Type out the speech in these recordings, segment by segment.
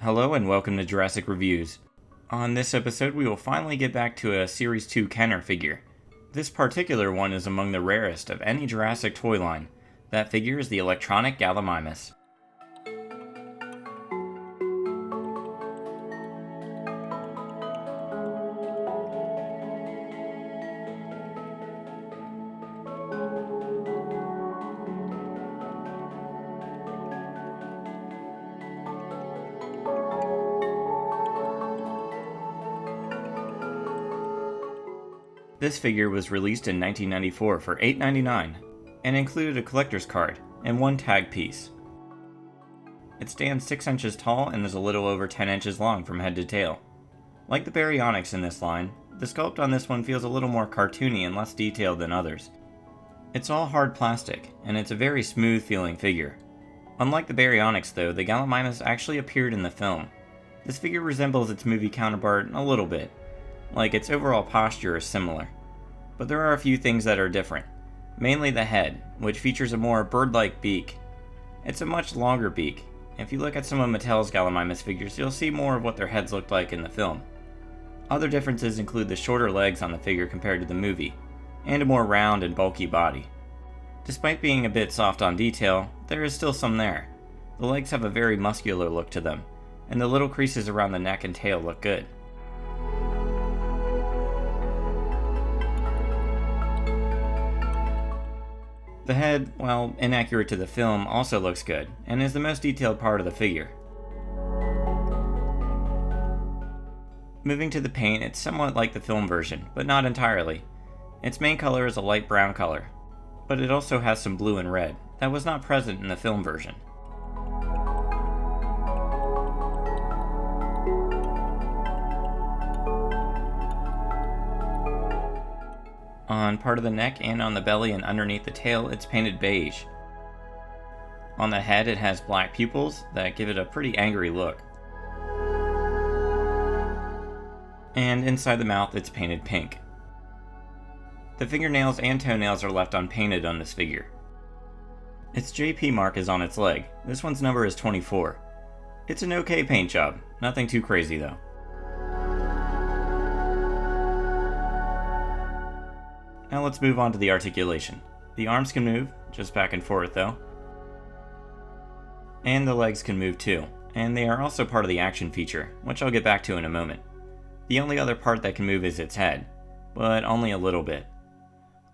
Hello and welcome to Jurassic Reviews. On this episode, we will finally get back to a Series 2 Kenner figure. This particular one is among the rarest of any Jurassic toy line. That figure is the electronic Gallimimus. This figure was released in 1994 for $8.99 and included a collector's card and one tag piece. It stands 6 inches tall and is a little over 10 inches long from head to tail. Like the Baryonyx in this line, the sculpt on this one feels a little more cartoony and less detailed than others. It's all hard plastic, and it's a very smooth feeling figure. Unlike the Baryonyx though, the Gallimimus actually appeared in the film. This figure resembles its movie counterpart a little bit. Like, its overall posture is similar. But there are a few things that are different. Mainly the head, which features a more bird-like beak. It's a much longer beak. If you look at some of Mattel's Gallimimus figures, you'll see more of what their heads looked like in the film. Other differences include the shorter legs on the figure compared to the movie, and a more round and bulky body. Despite being a bit soft on detail, there is still some there. The legs have a very muscular look to them, and the little creases around the neck and tail look good. The head, while inaccurate to the film, also looks good, and is the most detailed part of the figure. Moving to the paint, it's somewhat like the film version, but not entirely. Its main color is a light brown color, but it also has some blue and red that was not present in the film version. On part of the neck and on the belly and underneath the tail, it's painted beige. On the head, it has black pupils that give it a pretty angry look. And inside the mouth, it's painted pink. The fingernails and toenails are left unpainted on this figure. Its JP mark is on its leg. This one's number is 24. It's an okay paint job, nothing too crazy though. Now let's move on to the articulation. The arms can move, just back and forth though. And the legs can move too, and they are also part of the action feature, which I'll get back to in a moment. The only other part that can move is its head, but only a little bit.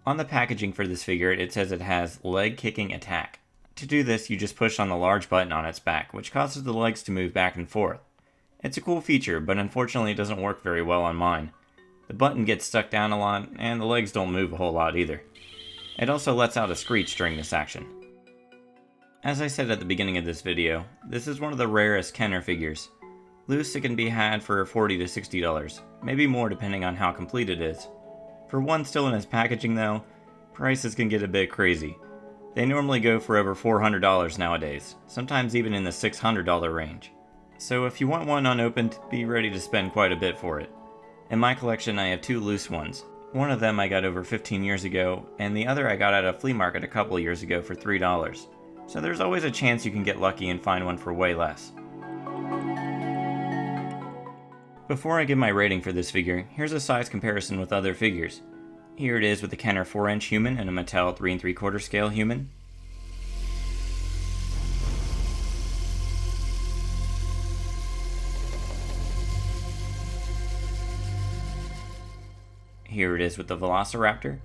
On the packaging for this figure, it says it has leg kicking attack. To do this, you just push on the large button on its back, which causes the legs to move back and forth. It's a cool feature, but unfortunately it doesn't work very well on mine. The button gets stuck down a lot, and the legs don't move a whole lot either. It also lets out a screech during this action. As I said at the beginning of this video, this is one of the rarest Kenner figures. Loose, it can be had for $40 to $60, maybe more depending on how complete it is. For one still in its packaging though, prices can get a bit crazy. They normally go for over $400 nowadays, sometimes even in the $600 range. So if you want one unopened, be ready to spend quite a bit for it. In my collection, I have 2 loose ones. One of them I got over 15 years ago, and the other I got at a flea market a couple years ago for $3. So there's always a chance you can get lucky and find one for way less. Before I give my rating for this figure, here's a size comparison with other figures. Here it is with the Kenner 4-inch human and a Mattel 3 3/4 scale human. Here it is with the Velociraptor.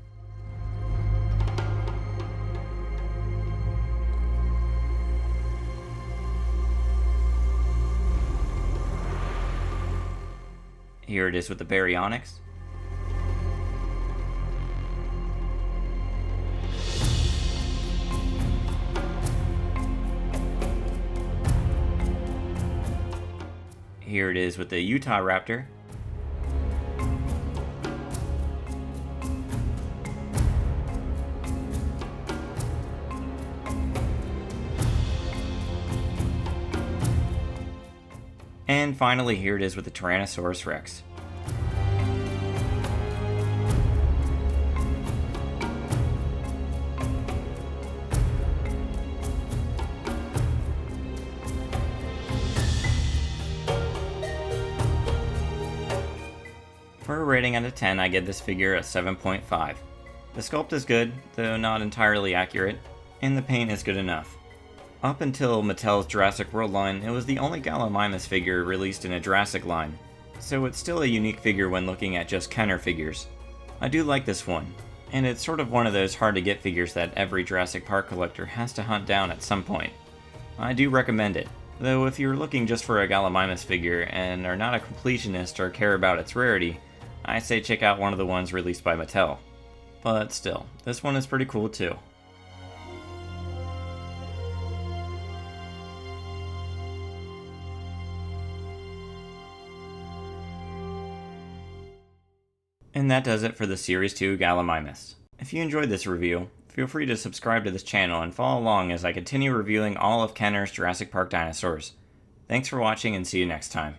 Here it is with the Baryonyx. Here it is with the Utah Raptor. And finally, here it is with the Tyrannosaurus Rex. rating out of 10, I give this figure a 7.5. The sculpt is good, though not entirely accurate, and the paint is good enough. Up until Mattel's Jurassic World line, it was the only Gallimimus figure released in a Jurassic line, so it's still a unique figure when looking at just Kenner figures. I do like this one, and it's sort of one of those hard to get figures that every Jurassic Park collector has to hunt down at some point. I do recommend it, though if you're looking just for a Gallimimus figure and are not a completionist or care about its rarity, I say check out one of the ones released by Mattel. But still, this one is pretty cool too. And that does it for the Series 2 Gallimimus. If you enjoyed this review, feel free to subscribe to this channel and follow along as I continue reviewing all of Kenner's Jurassic Park dinosaurs. Thanks for watching and see you next time.